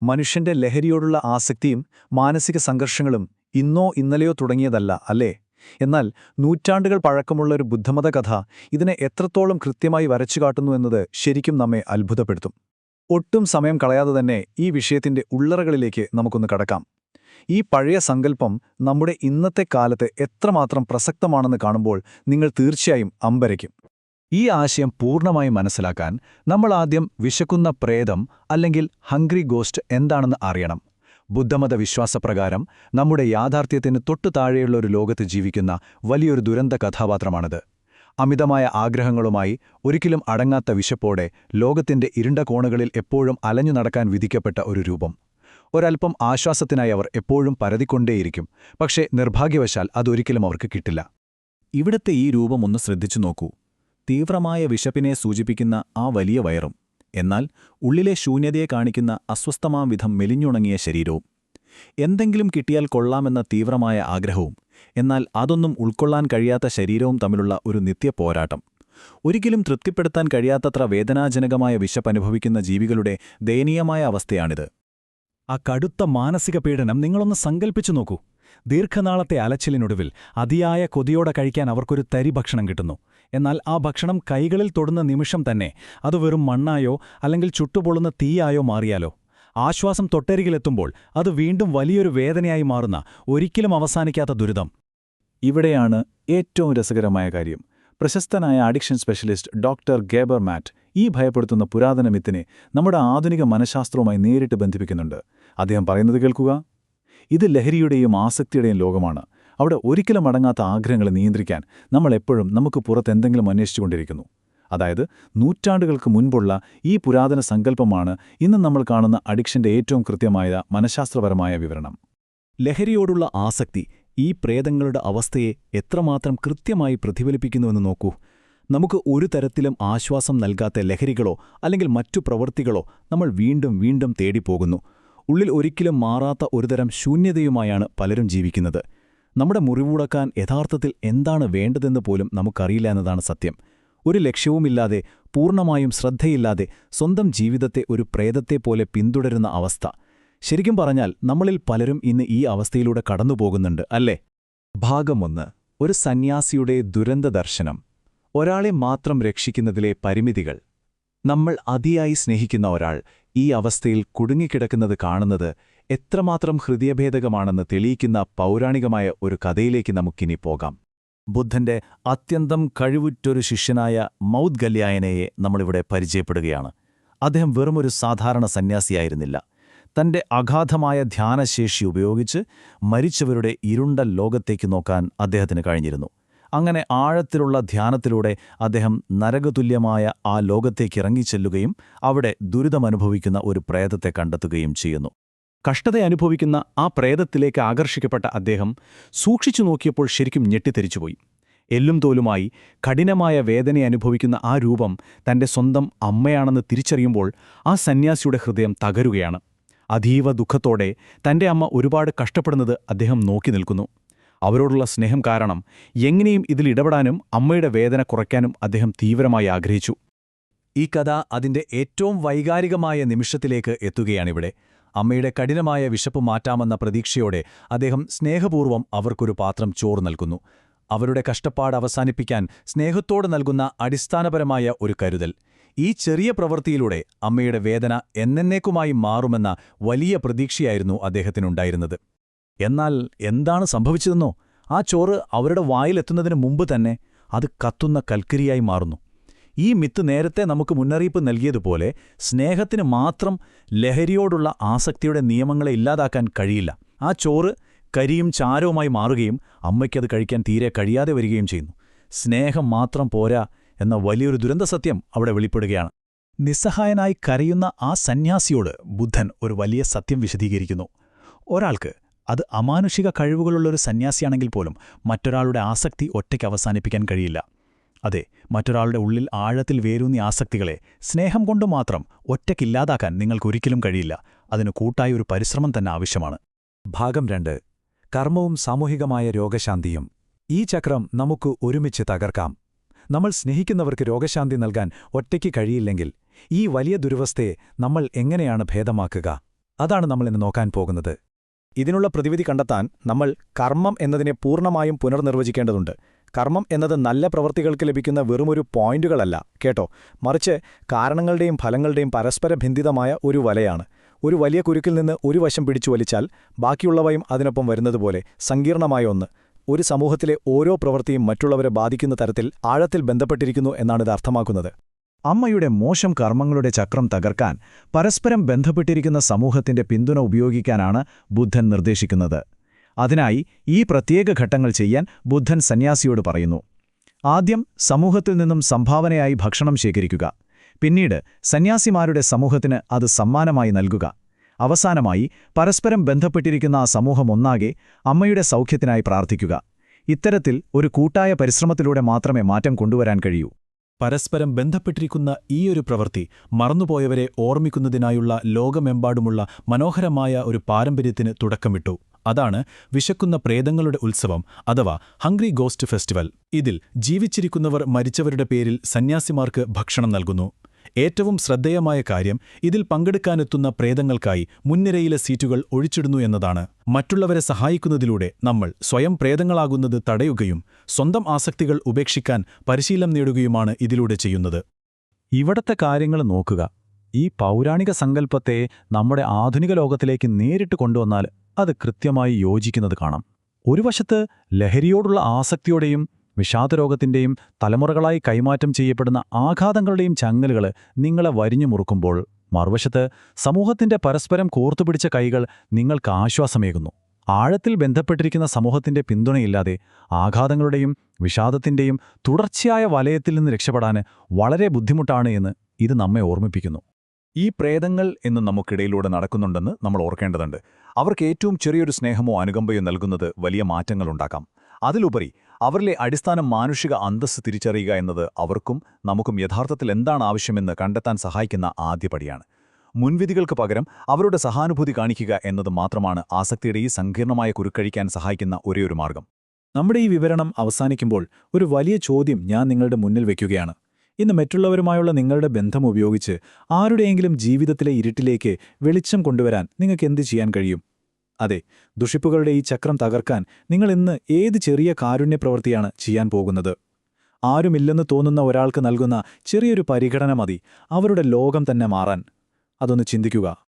മനുഷ്യന്റെ ലഹരിയോടുള്ള ആസക്തിയും മാനസിക സംഘർഷങ്ങളും ഇന്നോ ഇന്നലെയോ തുടങ്ങിയതല്ല അല്ലേ? എന്നാൽ നൂറ്റാണ്ടുകൾ പഴക്കമുള്ള ഒരു ബുദ്ധമത കഥ ഇതിനെ എത്രത്തോളം കൃത്യമായി വരച്ചുകാട്ടുന്നു എന്നത് ശരിക്കും നമ്മെ അത്ഭുതപ്പെടുത്തും. ഒട്ടും സമയം കളയാതെ തന്നെ ഈ വിഷയത്തിന്റെ ഉള്ളറകളിലേക്ക് നമുക്കൊന്ന് കടക്കാം. ഈ പഴയ സങ്കല്പം നമ്മുടെ ഇന്നത്തെ കാലത്ത് എത്രമാത്രം പ്രസക്തമാണെന്ന് കാണുമ്പോൾ നിങ്ങൾ തീർച്ചയായും അമ്പരയ്ക്കും. ഈ ആശയം പൂർണ്ണമായി മനസ്സിലാക്കാൻ നമ്മൾ ആദ്യം വിശക്കുന്ന പ്രേതം അല്ലെങ്കിൽ ഹംഗ്രി ഗോസ്റ്റ് എന്താണെന്ന് അറിയണം. ബുദ്ധമത വിശ്വാസപ്രകാരം നമ്മുടെ യാഥാർത്ഥ്യത്തിന് തൊട്ടു താഴെയുള്ള ഒരു ലോകത്ത് ജീവിക്കുന്ന വലിയൊരു ദുരന്ത കഥാപാത്രമാണിത്. അമിതമായ ആഗ്രഹങ്ങളുമായി ഒരിക്കലും അടങ്ങാത്ത വിശപ്പോടെ ലോകത്തിന്റെ ഇരുണ്ട കോണുകളിൽ എപ്പോഴും അലഞ്ഞു നടക്കാൻ വിധിക്കപ്പെട്ട ഒരു രൂപം. ഒരൽപ്പം ആശ്വാസത്തിനായി അവർ എപ്പോഴും പരതിക്കൊണ്ടേയിരിക്കും, പക്ഷേ നിർഭാഗ്യവശാൽ അതൊരിക്കലും അവർക്ക് കിട്ടില്ല. ഇവിടത്തെ ഈ രൂപം ഒന്ന് ശ്രദ്ധിച്ചു നോക്കൂ. തീവ്രമായ വിശപ്പിനെ സൂചിപ്പിക്കുന്ന ആ വലിയ വയറും, എന്നാൽ ഉള്ളിലെ ശൂന്യതയെ കാണിക്കുന്ന അസ്വസ്ഥമാം വിധം മെലിഞ്ഞുണങ്ങിയ ശരീരവും. എന്തെങ്കിലും കിട്ടിയാൽ കൊള്ളാമെന്ന തീവ്രമായ ആഗ്രഹവും, എന്നാൽ അതൊന്നും ഉൾക്കൊള്ളാൻ കഴിയാത്ത ശരീരവും തമ്മിലുള്ള ഒരു നിത്യപോരാട്ടം. ഒരിക്കലും തൃപ്തിപ്പെടുത്താൻ കഴിയാത്തത്ര വേദനാജനകമായ വിശപ്പനുഭവിക്കുന്ന ജീവികളുടെ ദയനീയമായ അവസ്ഥയാണിത്. ആ കടുത്ത മാനസിക പീഡനം നിങ്ങളൊന്ന് സങ്കൽപ്പിച്ചു നോക്കൂ. ദീർഘനാളത്തെ അലച്ചിലിനൊടുവിൽ അതിയായ കൊതിയോടെ കഴിക്കാൻ അവർക്കൊരു തരി ഭക്ഷണം കിട്ടുന്നു. എന്നാൽ ആ ഭക്ഷണം കൈകളിൽ തൊടുന്ന നിമിഷം തന്നെ അത് വെറും മണ്ണായോ അല്ലെങ്കിൽ ചുട്ടുപൊള്ളുന്ന തീയായോ മാറിയാലോ? ആശ്വാസം തൊട്ടരികിലെത്തുമ്പോൾ അത് വീണ്ടും വലിയൊരു വേദനയായി മാറുന്ന, ഒരിക്കലും അവസാനിക്കാത്ത ദുരിതം. ഇവിടെയാണ് ഏറ്റവും രസകരമായ കാര്യം. പ്രശസ്തനായ അഡിക്ഷൻ സ്പെഷ്യലിസ്റ്റ് ഡോക്ടർ ഗേബർ മാറ്റ് ഈ ഭയപ്പെടുത്തുന്ന പുരാതന മിത്തിനെ നമ്മുടെ ആധുനിക മനഃശാസ്ത്രവുമായി നേരിട്ട് ബന്ധിപ്പിക്കുന്നുണ്ട്. അദ്ദേഹം പറയുന്നത് കേൾക്കുക. ഇത് ലഹരിയുടെയും ആസക്തിയുടെയും ലോകമാണ്. അവിടെ ഒരിക്കലും അടങ്ങാത്ത ആഗ്രഹങ്ങളെ നിയന്ത്രിക്കാൻ നമ്മൾ എപ്പോഴും നമുക്ക് പുറത്തെന്തെങ്കിലും അന്വേഷിച്ചുകൊണ്ടിരിക്കുന്നു. അതായത് നൂറ്റാണ്ടുകൾക്ക് മുൻപുള്ള ഈ പുരാതന സങ്കല്പമാണ് ഇന്ന് നമ്മൾ കാണുന്ന അഡിക്ഷന്റെ ഏറ്റവും കൃത്യമായ മനഃശാസ്ത്രപരമായ വിവരണം. ലഹരിയോടുള്ള ആസക്തി ഈ പ്രേതങ്ങളുടെ അവസ്ഥയെ എത്രമാത്രം കൃത്യമായി പ്രതിഫലിപ്പിക്കുന്നുവെന്ന് നോക്കൂ. നമുക്ക് ഒരു തരത്തിലും ആശ്വാസം നൽകാത്ത ലഹരികളോ അല്ലെങ്കിൽ മറ്റു പ്രവൃത്തികളോ നമ്മൾ വീണ്ടും വീണ്ടും തേടിപ്പോകുന്നു. ഉള്ളിൽ ഒരിക്കലും മാറാത്ത ഒരുതരം ശൂന്യതയുമായാണ് പലരും ജീവിക്കുന്നത്. നമ്മുടെ മുറിവുടക്കാൻ യഥാർത്ഥത്തിൽ എന്താണ് വേണ്ടതെന്ന് പോലും നമുക്കറിയില്ല എന്നതാണ് സത്യം. ഒരു ലക്ഷ്യവുമില്ലാതെ, പൂർണ്ണമായും ശ്രദ്ധയില്ലാതെ സ്വന്തം ജീവിതത്തെ ഒരു പ്രേതത്തെപ്പോലെ പിന്തുടരുന്ന അവസ്ഥ. ശരിക്കും പറഞ്ഞാൽ നമ്മളിൽ പലരും ഇന്ന് ഈ അവസ്ഥയിലൂടെ കടന്നുപോകുന്നുണ്ട്, അല്ലേ? ഭാഗം 1. ഒരു സന്യാസിയുടെ ദുരന്ത ദർശനം. ഒരാളെ മാത്രം രക്ഷിക്കുന്നതിലെ പരിമിതികൾ. നമ്മൾ അതിയായി സ്നേഹിക്കുന്ന ഒരാൾ ഈ അവസ്ഥയിൽ കുടുങ്ങിക്കിടക്കുന്നത് കാണുന്നത് എത്രമാത്രം ഹൃദയഭേദകമാണെന്ന് തെളിയിക്കുന്ന പൗരാണികമായ ഒരു കഥയിലേക്ക് നമുക്കിനി പോകാം. ബുദ്ധന്റെ അത്യന്തം കഴിവുറ്റൊരു ശിഷ്യനായ മൗദ്ഗല്യായനയെ നമ്മളിവിടെ പരിചയപ്പെടുകയാണ്. അദ്ദേഹം വെറുമൊരു സാധാരണ സന്യാസിയായിരുന്നില്ല. തന്റെ അഗാധമായ ധ്യാനശേഷി ഉപയോഗിച്ച് മരിച്ചവരുടെ ഇരുണ്ട ലോകത്തേക്ക് നോക്കാൻ അദ്ദേഹത്തിന് കഴിഞ്ഞിരുന്നു. അങ്ങനെ ആഴത്തിലുള്ള ധ്യാനത്തിലൂടെ അദ്ദേഹം നരകതുല്യമായ ആ ലോകത്തേക്ക് ഇറങ്ങിച്ചെല്ലുകയും അവിടെ ദുരിതമനുഭവിക്കുന്ന ഒരു പ്രേതത്തെ കണ്ടെത്തുകയും ചെയ്യുന്നു. കഷ്ടതയനുഭവിക്കുന്ന ആ പ്രേതത്തിലേക്ക് ആകർഷിക്കപ്പെട്ട അദ്ദേഹം സൂക്ഷിച്ചു നോക്കിയപ്പോൾ ശരിക്കും ഞെട്ടിത്തെരിച്ചുപോയി. എല്ലും തോലുമായി കഠിനമായ വേദനയനുഭവിക്കുന്ന ആ രൂപം തന്റെ സ്വന്തം അമ്മയാണെന്ന് തിരിച്ചറിയുമ്പോൾ ആ സന്യാസിയുടെ ഹൃദയം തകരുകയാണ്. അതീവ ദുഃഖത്തോടെ തന്റെ അമ്മ ഒരുപാട് കഷ്ടപ്പെടുന്നത് അദ്ദേഹം നോക്കി നിൽക്കുന്നു. അവരോടുള്ള സ്നേഹം കാരണം എങ്ങനെയും ഇതിൽ ഇടപെടാനും അമ്മയുടെ വേദന കുറയ്ക്കാനും അദ്ദേഹം തീവ്രമായി ആഗ്രഹിച്ചു. ഈ കഥ അതിന്റെ ഏറ്റവും വൈകാരികമായ നിമിഷത്തിലേക്ക് എത്തുകയാണിവിടെ. അമ്മയുടെ കഠിനമായ വിശപ്പ് മാറ്റാമെന്ന പ്രതീക്ഷയോടെ അദ്ദേഹം സ്നേഹപൂർവ്വം അവർക്കൊരു പാത്രം ചോറ് നൽകുന്നു. അവരുടെ കഷ്ടപ്പാട് അവസാനിപ്പിക്കാൻ സ്നേഹത്തോട് നൽകുന്ന അടിസ്ഥാനപരമായ ഒരു കരുതൽ. ഈ ചെറിയ പ്രവൃത്തിയിലൂടെ അമ്മയുടെ വേദന എന്നേക്കുമായി മാറുമെന്ന വലിയ പ്രതീക്ഷയായിരുന്നു അദ്ദേഹത്തിനുണ്ടായിരുന്നത്. എന്നാൽ എന്താണ് സംഭവിച്ചതെന്നോ? ആ ചോറ് അവരുടെ വായിലെത്തുന്നതിന് മുമ്പ് തന്നെ അത് കത്തുന്ന കൽക്കരിയായി മാറുന്നു. ഈ മിത്ത് നേരത്തെ നമുക്ക് മുന്നറിയിപ്പ് നൽകിയതുപോലെ സ്നേഹത്തിന് മാത്രം ലഹരിയോടുള്ള ആസക്തിയുടെ നിയമങ്ങളെ ഇല്ലാതാക്കാൻ കഴിയില്ല. ആ ചോറ് കരിയും ചാരവുമായി മാറുകയും അമ്മയ്ക്കത് കഴിക്കാൻ തീരെ കഴിയാതെ വരികയും ചെയ്യുന്നു. സ്നേഹം മാത്രം പോരാ എന്ന വലിയൊരു ദുരന്തസത്യം അവിടെ വെളിപ്പെടുകയാണ്. നിസ്സഹായനായി കരയുന്ന ആ സന്യാസിയോട് ബുദ്ധൻ ഒരു വലിയ സത്യം വിശദീകരിക്കുന്നു. ഒരാൾക്ക്, അത് അമാനുഷിക കഴിവുകളുള്ളൊരു സന്യാസിയാണെങ്കിൽ പോലും, മറ്റൊരാളുടെ ആസക്തി ഒറ്റയ്ക്ക് അവസാനിപ്പിക്കാൻ കഴിയില്ല. അതെ, മറ്റൊരാളുടെ ഉള്ളിൽ ആഴത്തിൽ വേരൂന്നിയ ആസക്തികളെ സ്നേഹം കൊണ്ട് മാത്രം ഒറ്റയ്ക്കില്ലാതാക്കാൻ നിങ്ങൾക്കൊരിക്കലും കഴിയില്ല. അതിന് കൂട്ടായ ഒരു പരിശ്രമം തന്നെ ആവശ്യമാണ്. ഭാഗം 2. കർമ്മവും സാമൂഹികമായ രോഗശാന്തിയും. ഈ ചക്രം നമുക്ക് ഒരുമിച്ച് തകർക്കാം. നമ്മൾ സ്നേഹിക്കുന്നവർക്ക് രോഗശാന്തി നൽകാൻ ഒറ്റയ്ക്ക് കഴിയില്ലെങ്കിൽ ഈ വലിയ ദുരവസ്ഥയെ നമ്മൾ എങ്ങനെയാണ് ഭേദമാക്കുക? അതാണ് നമ്മളിന്ന് നോക്കാൻ പോകുന്നത്. ഇതിനുള്ള പ്രതിവിധി കണ്ടെത്താൻ നമ്മൾ കർമ്മം എന്നതിനെ പൂർണ്ണമായും പുനർനിർവചിക്കേണ്ടതുണ്ട്. കർമ്മം എന്നത് നല്ല പ്രവൃത്തികൾക്ക് ലഭിക്കുന്ന വെറുമൊരു പോയിന്റുകളല്ല കേട്ടോ, മറിച്ച് കാരണങ്ങളുടെയും ഫലങ്ങളുടെയും പരസ്പര ബന്ധിതമായ ഒരു വലയാണ്. ഒരു വലിയ കുരുക്കിൽ നിന്ന് ഒരു വശം പിടിച്ചു വലിച്ചാൽ ബാക്കിയുള്ളവയും അതിനൊപ്പം വരുന്നതുപോലെ സങ്കീർണമായ ഒന്ന്. ഒരു സമൂഹത്തിലെ ഓരോ പ്രവൃത്തിയും മറ്റുള്ളവരെ ബാധിക്കുന്ന തരത്തിൽ ആഴത്തിൽ ബന്ധപ്പെട്ടിരിക്കുന്നു എന്നാണിത് അർത്ഥമാക്കുന്നത്. അമ്മയുടെ മോശം കർമ്മങ്ങളുടെ ചക്രം തകർക്കാൻ പരസ്പരം ബന്ധപ്പെട്ടിരിക്കുന്ന സമൂഹത്തിന്റെ പിന്തുണ ഉപയോഗിക്കാനാണ് ബുദ്ധൻ നിർദ്ദേശിക്കുന്നത്. അതിനായി ഈ പ്രത്യേക ഘട്ടങ്ങൾ ചെയ്യാൻ ബുദ്ധൻ സന്യാസിയോട് പറയുന്നു. ആദ്യം സമൂഹത്തിൽ നിന്നും സംഭാവനയായി ഭക്ഷണം ശേഖരിക്കുക. പിന്നീട് സന്യാസിമാരുടെ സമൂഹത്തിന് അത് സമ്മാനമായി നൽകുക. അവസാനമായി പരസ്പരം ബന്ധപ്പെട്ടിരിക്കുന്ന ആ സമൂഹം ഒന്നാകെ അമ്മയുടെ സൗഖ്യത്തിനായി പ്രാർത്ഥിക്കുക. ഇത്തരത്തിൽ ഒരു കൂട്ടായ പരിശ്രമത്തിലൂടെ മാത്രമേ മാറ്റം കൊണ്ടുവരാൻ കഴിയൂ. പരസ്പരം ബന്ധപ്പെട്ടിരിക്കുന്ന ഈയൊരു പ്രവൃത്തി മറന്നുപോയവരെ ഓർമ്മിക്കുന്നതിനായുള്ള ലോകമെമ്പാടുമുള്ള മനോഹരമായ ഒരു പാരമ്പര്യത്തിന് തുടക്കമിട്ടു. അതാണ് വിശക്കുന്ന പ്രേതങ്ങളുടെ ഉത്സവം അഥവാ ഹംഗ്രി ഗോസ്റ്റ് ഫെസ്റ്റിവൽ. ഇതിൽ ജീവിച്ചിരിക്കുന്നവർ മരിച്ചവരുടെ പേരിൽ സന്യാസിമാർക്ക് ഭക്ഷണം നൽകുന്നു. ഏറ്റവും ശ്രദ്ധേയമായ കാര്യം ഇതിൽ പങ്കെടുക്കാനെത്തുന്ന പ്രേതങ്ങൾക്കായി മുൻനിരയിലെ സീറ്റുകൾ ഒഴിച്ചിടുന്നു എന്നതാണ്. മറ്റുള്ളവരെ സഹായിക്കുന്നതിലൂടെ നമ്മൾ സ്വയം പ്രേതങ്ങളാകുന്നത് തടയുകയും സ്വന്തം ആസക്തികൾ ഉപേക്ഷിക്കാൻ പരിശീലനം നേടുകയുമാണ് ഇതിലൂടെ ചെയ്യുന്നത്. ഇവിടത്തെ കാര്യങ്ങൾ നോക്കുക. ഈ പൗരാണിക സങ്കല്പത്തെ നമ്മുടെ ആധുനിക ലോകത്തിലേക്ക് നേരിട്ട് കൊണ്ടുവന്നാൽ അത് കൃത്യമായി യോജിക്കുന്നത് കാണാം. ഒരു വശത്ത് ലഹരിയോടുള്ള ആസക്തിയോടെയും വിഷാദരോഗത്തിന്റെയും തലമുറകളായി കൈമാറ്റം ചെയ്യപ്പെടുന്ന ആഘാതങ്ങളുടെയും ചങ്ങലുകൾ നിങ്ങളെ വരിഞ്ഞു മുറുക്കുമ്പോൾ, മറുവശത്ത് സമൂഹത്തിന്റെ പരസ്പരം കോർത്തുപിടിച്ച കൈകൾ നിങ്ങൾക്ക് ആശ്വാസമേകുന്നു. ആഴത്തിൽ ബന്ധപ്പെട്ടിരിക്കുന്ന സമൂഹത്തിന്റെ പിന്തുണയില്ലാതെ ആഘാതങ്ങളുടെയും വിഷാദത്തിന്റെയും തുടർച്ചയായ വലയത്തിൽ നിന്ന് രക്ഷപ്പെടാൻ വളരെ ബുദ്ധിമുട്ടാണ് എന്ന് ഇത് നമ്മെ ഓർമ്മിപ്പിക്കുന്നു. ഈ പ്രേതങ്ങൾ എന്ന് നമുക്കിടയിലൂടെ നടക്കുന്നുണ്ടെന്ന് നമ്മൾ ഓർക്കേണ്ടതുണ്ട്. അവർക്ക് ഏറ്റവും ചെറിയൊരു സ്നേഹമോ അനുകമ്പയോ നൽകുന്നത് വലിയ മാറ്റങ്ങളുണ്ടാക്കാം. അതിലുപരി അവരിലെ അടിസ്ഥാന മാനുഷിക അന്തസ്സ് തിരിച്ചറിയുക എന്നത് അവർക്കും നമുക്കും യഥാർത്ഥത്തിൽ എന്താണ് ആവശ്യമെന്ന് കണ്ടെത്താൻ സഹായിക്കുന്ന ആദ്യപടിയാണ്. മുൻവിധികൾക്ക് പകരം അവരുടെ സഹാനുഭൂതി കാണിക്കുക എന്നത് മാത്രമാണ് ആസക്തിയുടെ ഈ സങ്കീർണമായ കുരുക്കഴിക്കാൻ സഹായിക്കുന്ന ഒരേയൊരു മാർഗം. നമ്മുടെ ഈ വിവരണം അവസാനിക്കുമ്പോൾ ഒരു വലിയ ചോദ്യം ഞാൻ നിങ്ങളുടെ മുന്നിൽ വയ്ക്കുകയാണ്. ഇന്ന് മറ്റുള്ളവരുമായുള്ള നിങ്ങളുടെ ബന്ധം ഉപയോഗിച്ച് ആരുടെയെങ്കിലും ജീവിതത്തിലെ ഇരുട്ടിലേക്ക് വെളിച്ചം കൊണ്ടുവരാൻ നിങ്ങൾക്ക് എന്ത് ചെയ്യാൻ കഴിയും? അതെ, ദുഷിപ്പുകളുടെ ഈ ചക്രം തകർക്കാൻ നിങ്ങൾ ഇന്ന് ഏത് ചെറിയ കാരുണ്യപ്രവൃത്തിയാണ് ചെയ്യാൻ പോകുന്നത്? ആരുമില്ലെന്ന് തോന്നുന്ന ഒരാൾക്ക് നൽകുന്ന ചെറിയൊരു പരിഗണന മതി അവരുടെ ലോകം തന്നെ മാറാൻ. അതൊന്ന് ചിന്തിക്കുക.